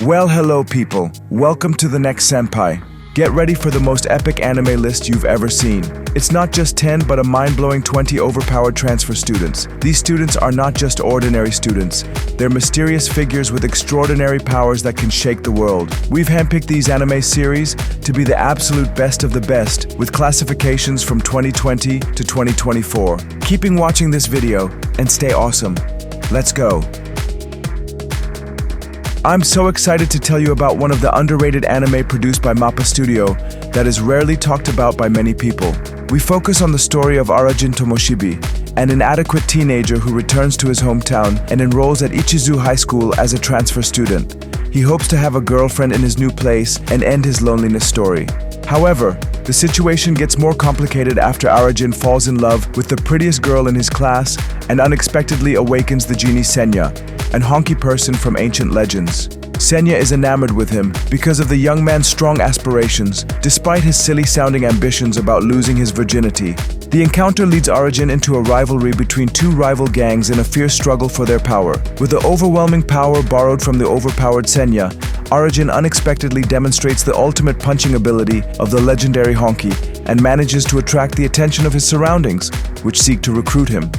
Well, hello people. Welcome to the next Senpai. Get ready for the most epic anime list you've ever seen. It's not just 10, but a mind-blowing 20 overpowered transfer students. These students are not just ordinary students. They're mysterious figures with extraordinary powers that can shake the world. We've handpicked these anime series to be the absolute best of the best, with classifications from 2020 to 2024. Keeping watching this video and stay awesome. Let's go. I'm so excited to tell you about one of the underrated anime produced by MAPPA Studio that is rarely talked about by many people. We focus on the story of Arajin Tomoshibi, an inadequate teenager who returns to his hometown and enrolls at Ichizu High School as a transfer student. He hopes to have a girlfriend in his new place and end his loneliness story. However, the situation gets more complicated after Arajin falls in love with the prettiest girl in his class and unexpectedly awakens the genie Senya, an honky person from ancient legends. Senya is enamored with him because of the young man's strong aspirations, despite his silly-sounding ambitions about losing his virginity. The encounter leads Arajin into a rivalry between two rival gangs in a fierce struggle for their power. With the overwhelming power borrowed from the overpowered Senya, Arajin unexpectedly demonstrates the ultimate punching ability of the legendary honky and manages to attract the attention of his surroundings, which seek to recruit him.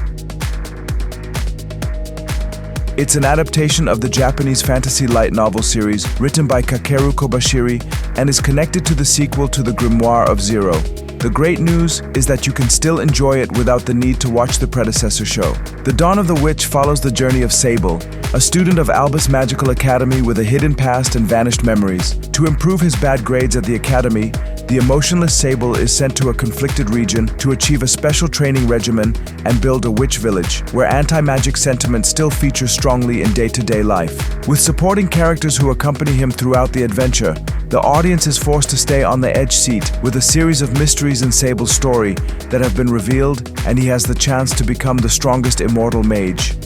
It's an adaptation of the Japanese fantasy light novel series written by Kakeru Kobashiri and is connected to the sequel to the Grimoire of Zero. The great news is that you can still enjoy it without the need to watch the predecessor show. The Dawn of the Witch follows the journey of Sable, a student of Albus Magical Academy with a hidden past and vanished memories. To improve his bad grades at the academy, the emotionless Sable is sent to a conflicted region to achieve a special training regimen and build a witch village, where anti-magic sentiment still features strongly in day-to-day life. With supporting characters who accompany him throughout the adventure, the audience is forced to stay on the edge seat with a series of mysteries in Sable's story that have been revealed, and he has the chance to become the strongest immortal mage.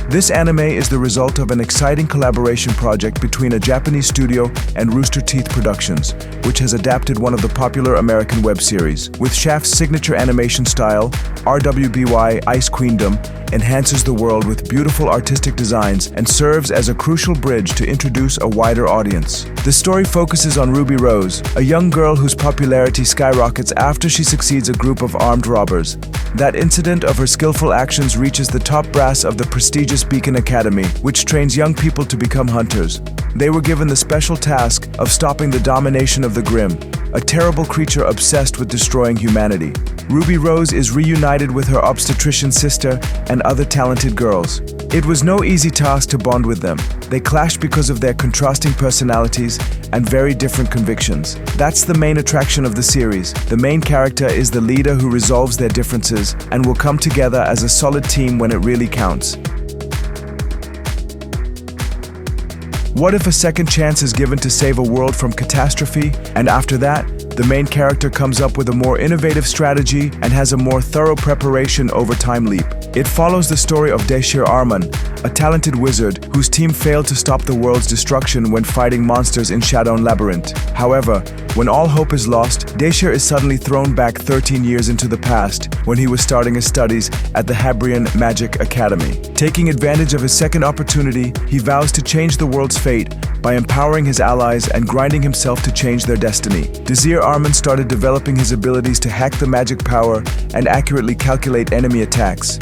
This anime is the result of an exciting collaboration project between a Japanese studio and Rooster Teeth Productions, which has adapted one of the popular American web series. With Shaft's signature animation style, RWBY Ice Queendom enhances the world with beautiful artistic designs and serves as a crucial bridge to introduce a wider audience. The story focuses on Ruby Rose, a young girl whose popularity skyrockets after she succeeds a group of armed robbers. That incident of her skillful actions reaches the top brass of the prestigious Beacon Academy, which trains young people to become hunters. They were given the special task of stopping the domination of the Grimm, a terrible creature obsessed with destroying humanity. Ruby Rose is reunited with her obstetrician sister and other talented girls. It was no easy task to bond with them. They clashed because of their contrasting personalities and very different convictions. That's the main attraction of the series. The main character is the leader who resolves their differences and will come together as a solid team when it really counts. What if a second chance is given to save a world from catastrophe, and after that, the main character comes up with a more innovative strategy and has a more thorough preparation over time leap? It follows the story of Daishir Arman, a talented wizard whose team failed to stop the world's destruction when fighting monsters in Shadow'n Labyrinth. However, when all hope is lost, Daishir is suddenly thrown back 13 years into the past when he was starting his studies at the Habrian Magic Academy. Taking advantage of his second opportunity, he vows to change the world's fate by empowering his allies and grinding himself to change their destiny. Daishir Arman started developing his abilities to hack the magic power and accurately calculate enemy attacks.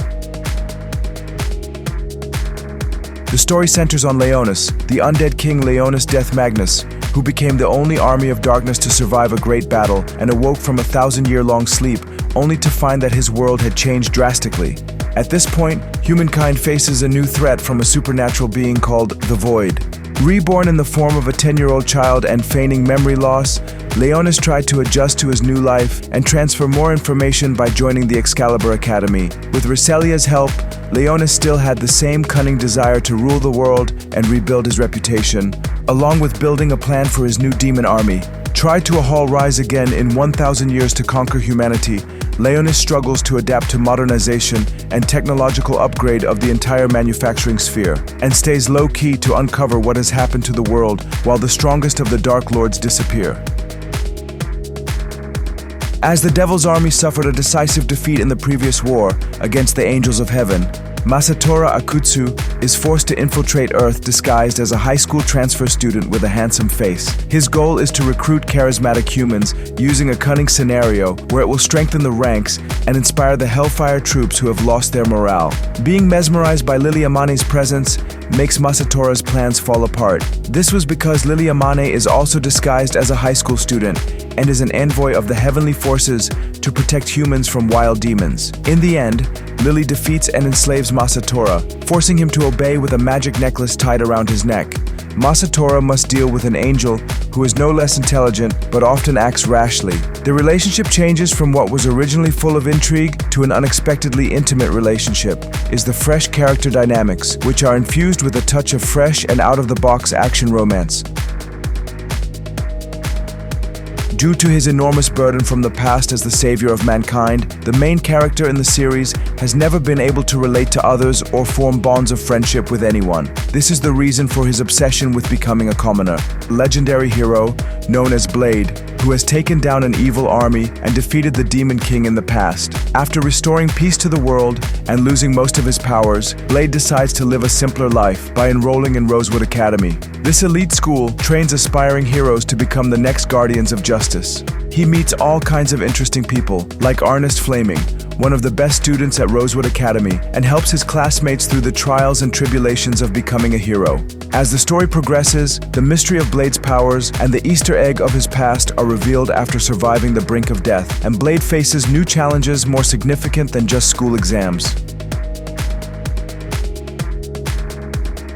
The story centers on Leonis, the undead king Leonis Death Magnus, who became the only army of darkness to survive a great battle and awoke from a 1,000-year-long sleep, only to find that his world had changed drastically. At this point, humankind faces a new threat from a supernatural being called the Void. Reborn in the form of a 10-year-old child and feigning memory loss, Leonis tried to adjust to his new life and transfer more information by joining the Excalibur Academy. With Roselia's help, Leonis still had the same cunning desire to rule the world and rebuild his reputation, along with building a plan for his new demon army. Tried to a Hall rise again in 1,000 years to conquer humanity, Leonis struggles to adapt to modernization and technological upgrade of the entire manufacturing sphere, and stays low-key to uncover what has happened to the world while the strongest of the Dark Lords disappear. As the Devil's Army suffered a decisive defeat in the previous war against the Angels of Heaven, Masatora Akutsu is forced to infiltrate Earth disguised as a high school transfer student with a handsome face. His goal is to recruit charismatic humans using a cunning scenario where it will strengthen the ranks and inspire the Hellfire troops who have lost their morale. Being mesmerized by Lily Amane's presence makes Masatora's plans fall apart. This was because Lily Amane is also disguised as a high school student and is an envoy of the heavenly forces to protect humans from wild demons. In the end, Lily defeats and enslaves Masatora, forcing him to obey with a magic necklace tied around his neck. Masatora must deal with an angel who is no less intelligent but often acts rashly. The relationship changes from what was originally full of intrigue to an unexpectedly intimate relationship. Is the fresh character dynamics, which are infused with a touch of fresh and out-of-the-box action romance. Due to his enormous burden from the past as the savior of mankind, the main character in the series has never been able to relate to others or form bonds of friendship with anyone. This is the reason for his obsession with becoming a commoner. Legendary hero, known as Blade, who has taken down an evil army and defeated the Demon King in the past. After restoring peace to the world and losing most of his powers, Blade decides to live a simpler life by enrolling in Rosewood Academy. This elite school trains aspiring heroes to become the next guardians of justice. He meets all kinds of interesting people, like Ernest Flaming, one of the best students at Rosewood Academy, and helps his classmates through the trials and tribulations of becoming a hero. As the story progresses, the mystery of Blade's powers and the Easter egg of his past are revealed after surviving the brink of death, and Blade faces new challenges more significant than just school exams.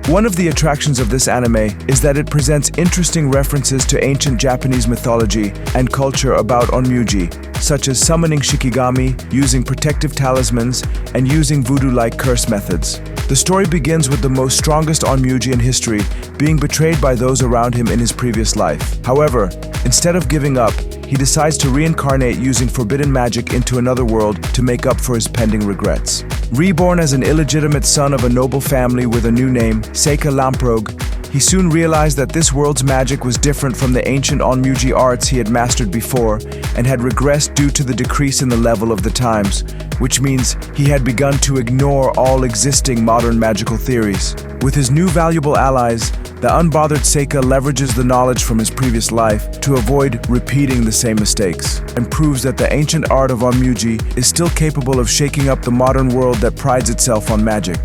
One of the attractions of this anime is that it presents interesting references to ancient Japanese mythology and culture about onmyuji, such as summoning shikigami, using protective talismans, and using voodoo-like curse methods. The story begins with the most strongest onmyuji in history being betrayed by those around him in his previous life. However, instead of giving up, he decides to reincarnate using forbidden magic into another world to make up for his pending regrets. Reborn as an illegitimate son of a noble family with a new name, Seika Lamprogue, he soon realized that this world's magic was different from the ancient onmyuji arts he had mastered before and had regressed due to the decrease in the level of the times, which means he had begun to ignore all existing modern magical theories. With his new valuable allies, the unbothered Seika leverages the knowledge from his previous life to avoid repeating the same mistakes, and proves that the ancient art of onmyuji is still capable of shaking up the modern world that prides itself on magic.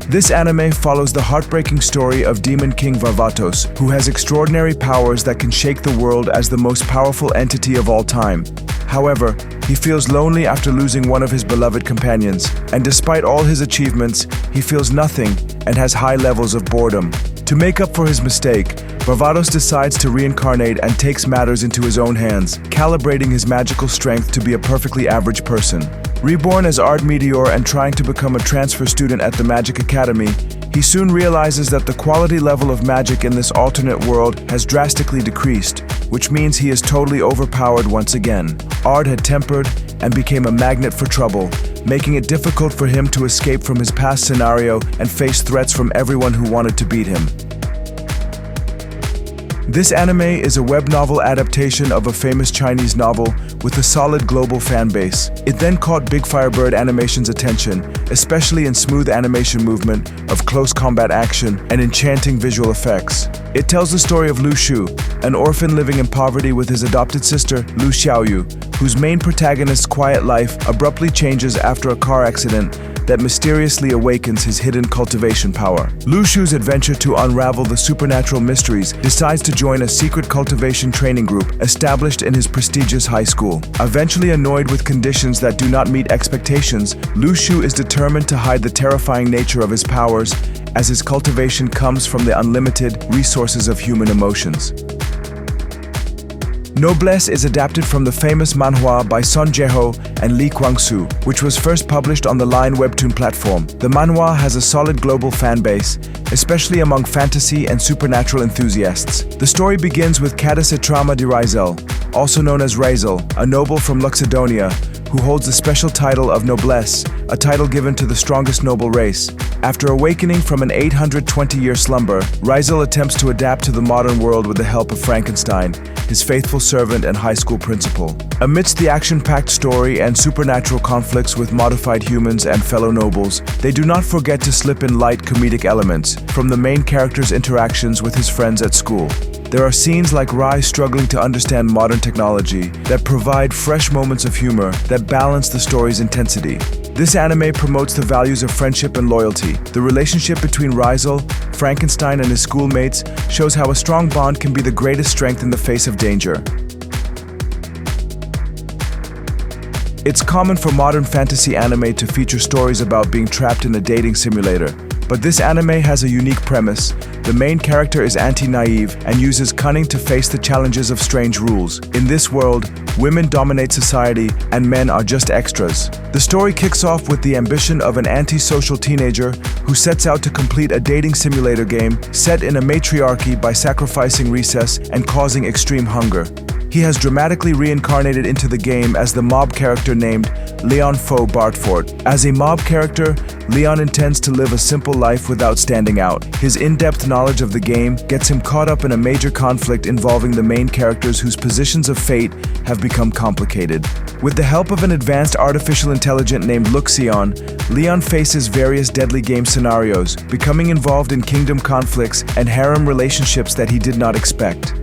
This anime follows the heartbreaking story of Demon King Varvatos, who has extraordinary powers that can shake the world as the most powerful entity of all time. However, he feels lonely after losing one of his beloved companions, and despite all his achievements, he feels nothing and has high levels of boredom. To make up for his mistake, Varvatos decides to reincarnate and takes matters into his own hands, calibrating his magical strength to be a perfectly average person. Reborn as Ard Meteor and trying to become a transfer student at the Magic Academy, he soon realizes that the quality level of magic in this alternate world has drastically decreased, which means he is totally overpowered once again. Ard had tempered and became a magnet for trouble, making it difficult for him to escape from his past scenario and face threats from everyone who wanted to beat him. This anime is a web novel adaptation of a famous Chinese novel with a solid global fan base. It then caught Big Firebird Animation's attention, especially in smooth animation movement, of close combat action, and enchanting visual effects. It tells the story of Lu Shu, an orphan living in poverty with his adopted sister, Lu Xiaoyu, whose main protagonist's quiet life abruptly changes after a car accident that mysteriously awakens his hidden cultivation power. Lu Shu's adventure to unravel the supernatural mysteries decides to join a secret cultivation training group established in his prestigious high school. Eventually annoyed with conditions that do not meet expectations, Lu Shu is determined to hide the terrifying nature of his powers, as his cultivation comes from the unlimited resources of human emotions. Noblesse is adapted from the famous manhwa by Son Jae-ho and Lee Kwang-soo, which was first published on the Line webtoon platform. The manhwa has a solid global fan base, especially among fantasy and supernatural enthusiasts. The story begins with Cadice Trama de Rizel, also known as Razel, a noble from Luxidonia, who holds the special title of noblesse, a title given to the strongest noble race. After awakening from an 820-year slumber, RWBY attempts to adapt to the modern world with the help of Frankenstein, his faithful servant and high school principal. Amidst the action-packed story and supernatural conflicts with modified humans and fellow nobles, they do not forget to slip in light comedic elements from the main character's interactions with his friends at school. There are scenes like RWBY struggling to understand modern technology that provide fresh moments of humor that balance the story's intensity. This anime promotes the values of friendship and loyalty. The relationship between RWBY, Frankenstein, and his schoolmates shows how a strong bond can be the greatest strength in the face of danger. It's common for modern fantasy anime to feature stories about being trapped in a dating simulator. But this anime has a unique premise. The main character is anti-naive and uses cunning to face the challenges of strange rules. In this world, women dominate society and men are just extras. The story kicks off with the ambition of an antisocial teenager who sets out to complete a dating simulator game set in a matriarchy by sacrificing recess and causing extreme hunger. He has dramatically reincarnated into the game as the mob character named Leon Faux Bartfort. As a mob character, Leon intends to live a simple life without standing out. His in-depth knowledge of the game gets him caught up in a major conflict involving the main characters whose positions of fate have become complicated. With the help of an advanced artificial intelligence named Luxion, Leon faces various deadly game scenarios, becoming involved in kingdom conflicts and harem relationships that he did not expect.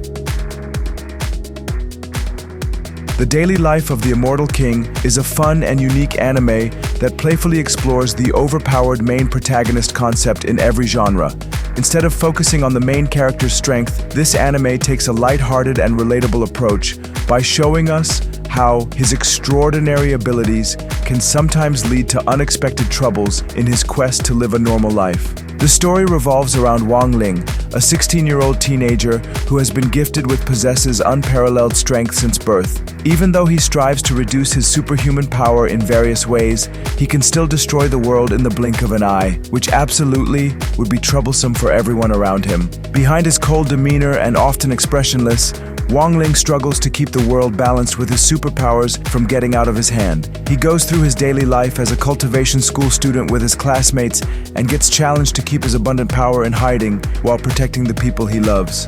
The Daily Life of the Immortal King is a fun and unique anime that playfully explores the overpowered main protagonist concept in every genre. Instead of focusing on the main character's strength, this anime takes a lighthearted and relatable approach by showing us how his extraordinary abilities can sometimes lead to unexpected troubles in his quest to live a normal life. The story revolves around Wang Ling, a 16-year-old teenager who has been gifted with possesses unparalleled strength since birth. Even though he strives to reduce his superhuman power in various ways, he can still destroy the world in the blink of an eye, which absolutely would be troublesome for everyone around him. Behind his cold demeanor and often expressionless, Wang Ling struggles to keep the world balanced with his superpowers from getting out of his hand. He goes through his daily life as a cultivation school student with his classmates and gets challenged to keep his abundant power in hiding while protecting the people he loves.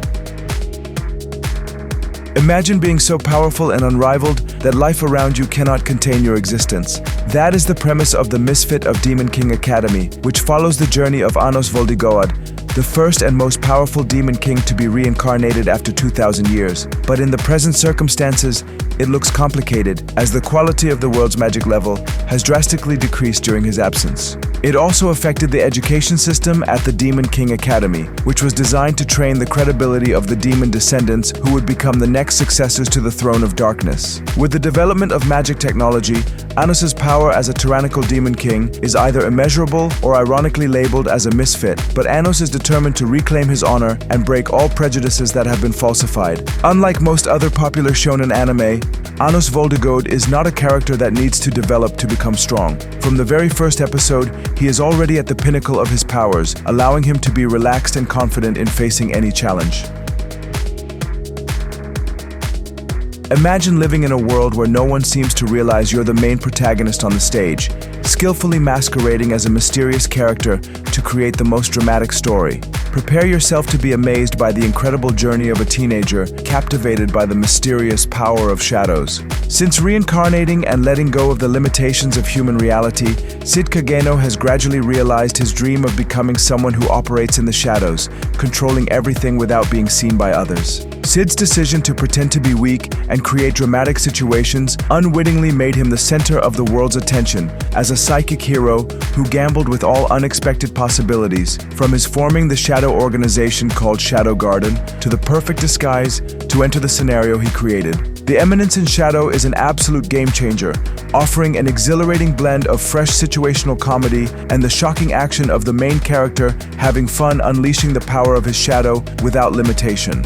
Imagine being so powerful and unrivaled that life around you cannot contain your existence. That is the premise of the Misfit of Demon King Academy, which follows the journey of Voldigoad, the first and most powerful demon king to be reincarnated after 2,000 years. But in the present circumstances, it looks complicated, as the quality of the world's magic level has drastically decreased during his absence. It also affected the education system at the Demon King Academy, which was designed to train the credibility of the demon descendants who would become the next successors to the throne of darkness. With the development of magic technology, Anos's power as a tyrannical demon king is either immeasurable or ironically labeled as a misfit, but Anos is determined to reclaim his honor and break all prejudices that have been falsified. Unlike most other popular shonen anime, Anos Voldigode is not a character that needs to develop to become strong. From the very first episode, he is already at the pinnacle of his powers, allowing him to be relaxed and confident in facing any challenge. Imagine living in a world where no one seems to realize you're the main protagonist on the stage, skillfully masquerading as a mysterious character to create the most dramatic story. Prepare yourself to be amazed by the incredible journey of a teenager captivated by the mysterious power of shadows. Since reincarnating and letting go of the limitations of human reality, Sid Kageno has gradually realized his dream of becoming someone who operates in the shadows, controlling everything without being seen by others. Sid's decision to pretend to be weak and create dramatic situations unwittingly made him the center of the world's attention as a psychic hero who gambled with all unexpected possibilities, from his forming the shadow organization called Shadow Garden to the perfect disguise to enter the scenario he created. The Eminence in Shadow is an absolute game changer, offering an exhilarating blend of fresh situational comedy and the shocking action of the main character having fun unleashing the power of his shadow without limitation.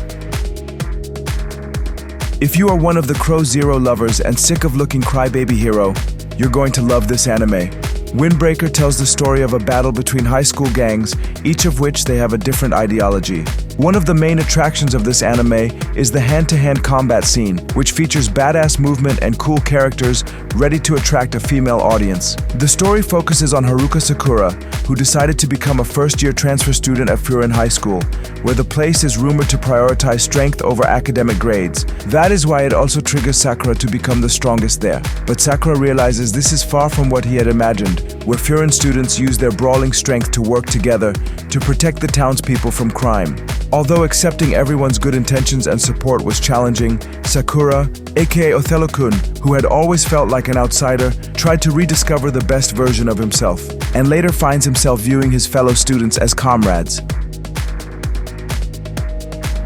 If you are one of the Crow Zero lovers and sick of looking crybaby hero, you're going to love this anime. Windbreaker tells the story of a battle between high school gangs, each of which they have a different ideology. One of the main attractions of this anime is the hand-to-hand combat scene, which features badass movement and cool characters ready to attract a female audience. The story focuses on Haruka Sakura, who decided to become a first-year transfer student at Furin High School, where the place is rumored to prioritize strength over academic grades. That is why it also triggers Sakura to become the strongest there. But Sakura realizes this is far from what he had imagined, where Furin students use their brawling strength to work together to protect the townspeople from crime. Although accepting everyone's good intentions and support was challenging, Sakura, aka Othello-kun, who had always felt like an outsider, tried to rediscover the best version of himself, and later finds himself viewing his fellow students as comrades.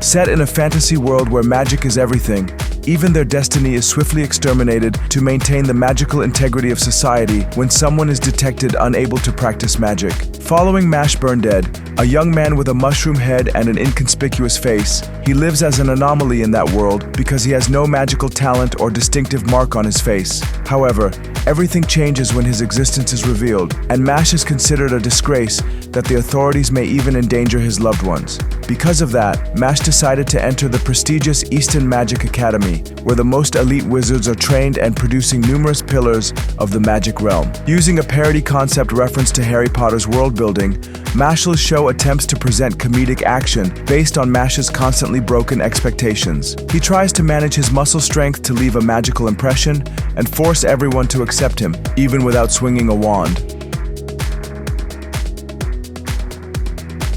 Set in a fantasy world where magic is everything, even their destiny is swiftly exterminated to maintain the magical integrity of society when someone is detected unable to practice magic. Following Mash Burn Dead, a young man with a mushroom head and an inconspicuous face, he lives as an anomaly in that world because he has no magical talent or distinctive mark on his face. However, everything changes when his existence is revealed, and Mash is considered a disgrace that the authorities may even endanger his loved ones. Because of that, Mash decided to enter the prestigious Eastern Magic Academy, where the most elite wizards are trained and producing numerous pillars of the magic realm. Using a parody concept reference to Harry Potter's world building, Mash's show attempts to present comedic action based on Mash's constantly broken expectations. He tries to manage his muscle strength to leave a magical impression and force everyone to accept him, even without swinging a wand.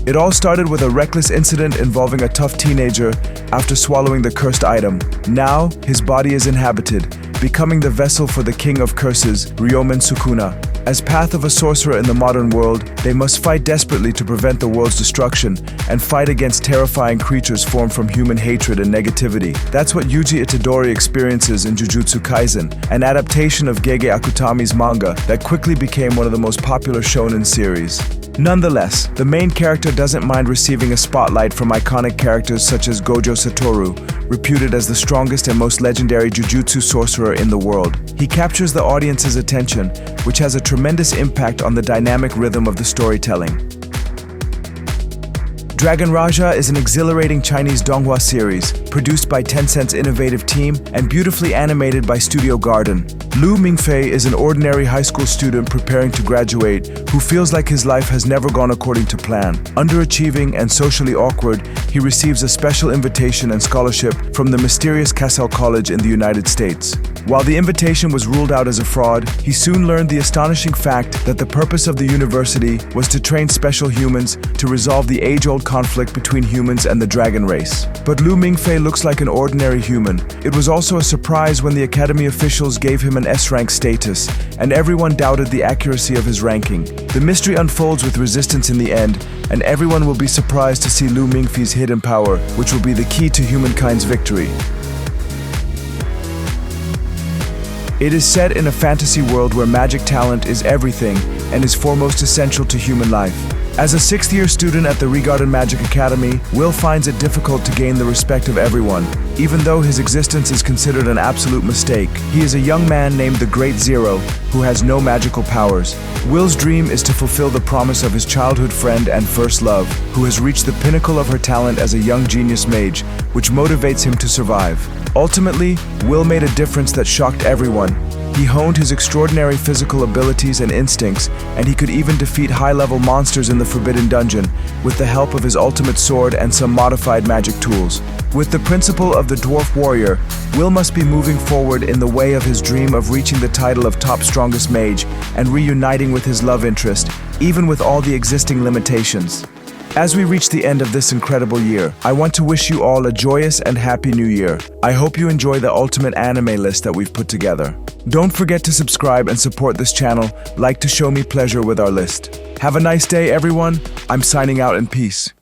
It all started with a reckless incident involving a tough teenager after swallowing the cursed item. Now, his body is inhabited, becoming the vessel for the king of curses, Ryomen Sukuna. As path of a sorcerer in the modern world, they must fight desperately to prevent the world's destruction and fight against terrifying creatures formed from human hatred and negativity. That's what Yuji Itadori experiences in Jujutsu Kaisen, an adaptation of Gege Akutami's manga that quickly became one of the most popular shonen series. Nonetheless, the main character doesn't mind receiving a spotlight from iconic characters such as Gojo Satoru, reputed as the strongest and most legendary jujutsu sorcerer in the world. He captures the audience's attention, which has a tremendous impact on the dynamic rhythm of the storytelling. Dragon Raja is an exhilarating Chinese donghua series, produced by Tencent's innovative team and beautifully animated by Studio Garden. Lu Mingfei is an ordinary high school student preparing to graduate who feels like his life has never gone according to plan. Underachieving and socially awkward, he receives a special invitation and scholarship from the mysterious Cassell College in the United States. While the invitation was ruled out as a fraud, he soon learned the astonishing fact that the purpose of the university was to train special humans to resolve the age-old conflict between humans and the dragon race. But Lu Mingfei looks like an ordinary human. It was also a surprise when the academy officials gave him an S-rank status, and everyone doubted the accuracy of his ranking. The mystery unfolds with resistance in the end, and everyone will be surprised to see Lu Mingfei's hidden power, which will be the key to humankind's victory. It is set in a fantasy world where magic talent is everything and is foremost essential to human life. As a sixth-year student at the RWBY Magic Academy, Will finds it difficult to gain the respect of everyone, even though his existence is considered an absolute mistake. He is a young man named the Great Zero, who has no magical powers. Will's dream is to fulfill the promise of his childhood friend and first love, who has reached the pinnacle of her talent as a young genius mage, which motivates him to survive. Ultimately, Will made a difference that shocked everyone. He honed his extraordinary physical abilities and instincts, and he could even defeat high-level monsters in the Forbidden Dungeon with the help of his ultimate sword and some modified magic tools. With the principle of the Dwarf Warrior, Will must be moving forward in the way of his dream of reaching the title of top strongest mage and reuniting with his love interest, even with all the existing limitations. As we reach the end of this incredible year, I want to wish you all a joyous and happy new year. I hope you enjoy the ultimate anime list that we've put together. Don't forget to subscribe and support this channel, like to show me pleasure with our list. Have a nice day, everyone. I'm signing out in peace.